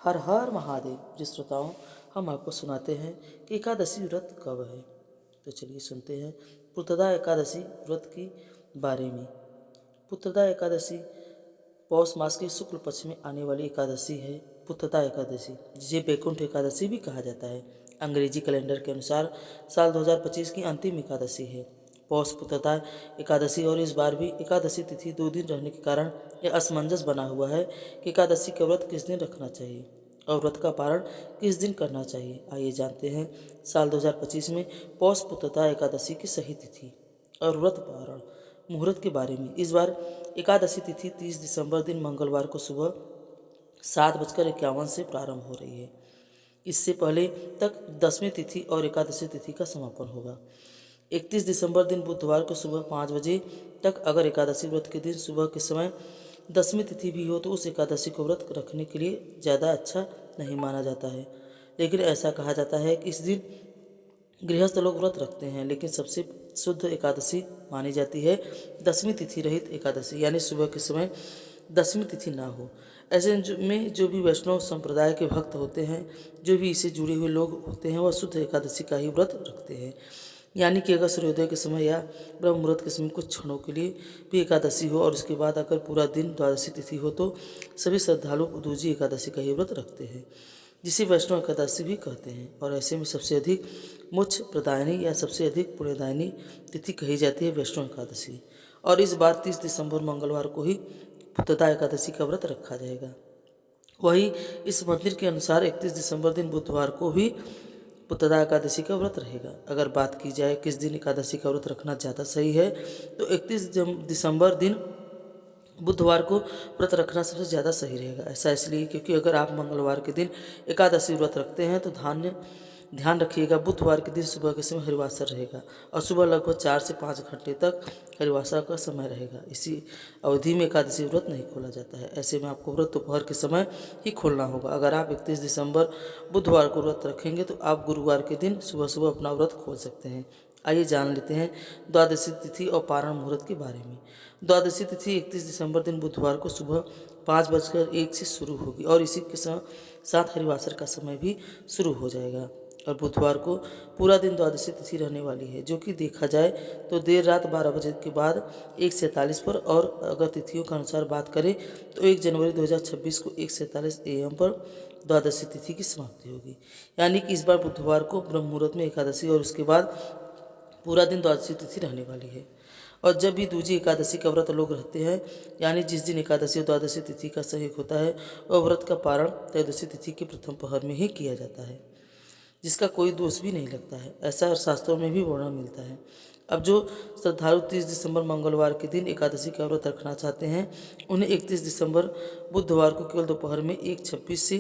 हर हर महादेव। प्रिय श्रोताओं, हम आपको सुनाते हैं कि एकादशी व्रत कब है। तो चलिए सुनते हैं पुत्रदा एकादशी व्रत की बारे में। पुत्रदा एकादशी पौष मास के शुक्ल पक्ष में आने वाली एकादशी है। पुत्रदा एकादशी, जिसे बैकुंठ एकादशी भी कहा जाता है, अंग्रेजी कैलेंडर के अनुसार साल 2025 की अंतिम एकादशी है। पौष पुत्रदा एकादशी और इस बार भी एकादशी तिथि 2 दिन रहने के कारण यह असमंजस बना हुआ है कि एकादशी का व्रत किस दिन रखना चाहिए और व्रत का पारण किस दिन करना चाहिए। आइए जानते हैं साल 2025 में पौष पुत्रदा एकादशी की सही तिथि और व्रत पारण मुहूर्त के बारे में। इस बार एकादशी तिथि 30 दिसंबर दिन मंगलवार को सुबह 7:51 से प्रारंभ हो रही है। इससे पहले तक 10वीं तिथि और एकादशी तिथि का समापन होगा। 31 दिसंबर दिन बुधवार को सुबह 5 बजे तक अगर एकादशी व्रत के दिन सुबह के समय 10वीं तिथि भी हो तो उस एकादशी को व्रत रखने के लिए ज़्यादा अच्छा नहीं माना जाता है। लेकिन ऐसा कहा जाता है कि इस दिन गृहस्थ लोग व्रत रखते हैं, लेकिन सबसे शुद्ध एकादशी मानी जाती है 10वीं तिथि रहित एकादशी, यानी सुबह के समय 10वीं तिथि ना हो। ऐसे में जो भी वैष्णव संप्रदाय के भक्त होते हैं, जो भी इससे जुड़े हुए लोग होते हैं, वह शुद्ध एकादशी का ही व्रत रखते हैं। यानी कि अगर सूर्योदय के समय या ब्रह्म मुहूर्त के समय कुछ क्षणों के लिए भी एकादशी हो और उसके बाद अगर पूरा दिन द्वादशी तिथि हो तो सभी श्रद्धालु दूजी एकादशी का ही व्रत रखते हैं, जिसे वैष्णव एकादशी भी कहते हैं। और ऐसे में सबसे अधिक मोक्ष प्रदायिनी या सबसे अधिक पुण्यदायिनी तिथि कही जाती है वैष्णव एकादशी। और इस बार 30 दिसंबर मंगलवार को ही पुत्रदा एकादशी का व्रत रखा जाएगा। वही इस मंदिर के अनुसार 31 दिसंबर दिन बुधवार को भी पुत्रदा एकादशी का व्रत रहेगा। अगर बात की जाए किस दिन एकादशी का व्रत रखना ज़्यादा सही है, तो 31 दिसंबर दिन बुधवार को व्रत रखना सबसे ज़्यादा सही रहेगा। ऐसा इसलिए क्योंकि अगर आप मंगलवार के दिन एकादशी व्रत रखते हैं तो ध्यान रखिएगा बुधवार के दिन सुबह के समय हरिवासर रहेगा और सुबह लगभग 4 से 5 घंटे तक हरिवासर का समय रहेगा। इसी अवधि में एकादशी व्रत नहीं खोला जाता है। ऐसे में आपको व्रत दोपहर के समय ही खोलना होगा। अगर आप 31 दिसंबर बुधवार को व्रत रखेंगे तो आप गुरुवार के दिन सुबह सुबह अपना व्रत खोल सकते हैं। आइए जान लेते हैं द्वादशी तिथि और पारण मुहूर्त के बारे में। द्वादशी तिथि 31 दिसंबर दिन बुधवार को सुबह 5:01 से शुरू होगी और इसी के साथ हरिवासर का समय भी शुरू हो जाएगा। और बुधवार को पूरा दिन द्वादशी तिथि रहने वाली है, जो कि देखा जाए तो देर रात 12 बजे के बाद 1:47 पर, और अगर तिथियों के अनुसार बात करें तो 1 जनवरी 2026 को 1:47 AM पर द्वादशी तिथि की समाप्ति होगी। यानी कि इस बार बुधवार को ब्रह्म मुहूर्त में एकादशी और उसके बाद पूरा दिन द्वादशी तिथि रहने वाली है। और जब भी दूजी एकादशी का व्रत लोग रहते हैं, यानी जिस दिन एकादशी और द्वादशी तिथि का सहयोग होता है, वह व्रत का पारण त्रयोदशी तिथि के प्रथम पहर में ही किया जाता है, जिसका कोई दोष भी नहीं लगता है। ऐसा शास्त्रों में भी वर्णन मिलता है। अब जो श्रद्धालु 30 दिसंबर मंगलवार के दिन एकादशी का व्रत रखना चाहते हैं, उन्हें 31 दिसंबर बुधवार को केवल दोपहर में 1:26 से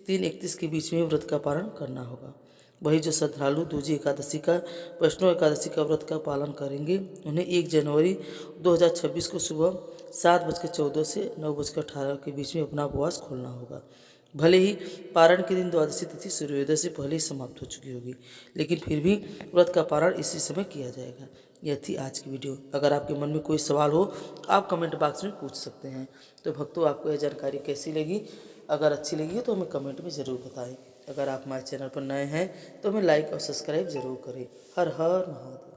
3:31 के बीच में व्रत का पारण करना होगा। वही जो श्रद्धालु दूजी एकादशी का वैष्णव एकादशी का व्रत का पालन करेंगे, उन्हें 1 जनवरी 2026 को सुबह 7:14 से 9:18 के बीच में अपना उपवास खोलना होगा। भले ही पारण के दिन द्वादशी तिथि सूर्योदय से पहले ही समाप्त हो चुकी होगी, लेकिन फिर भी व्रत का पारण इसी समय किया जाएगा। यह थी आज की वीडियो। अगर आपके मन में कोई सवाल हो आप कमेंट बॉक्स में पूछ सकते हैं। तो भक्तों, आपको यह जानकारी कैसी लगी? अगर अच्छी लगी है तो हमें कमेंट में ज़रूर बताएं। अगर आप हमारे चैनल पर नए हैं तो हमें लाइक और सब्सक्राइब ज़रूर करें। हर हर महादेव।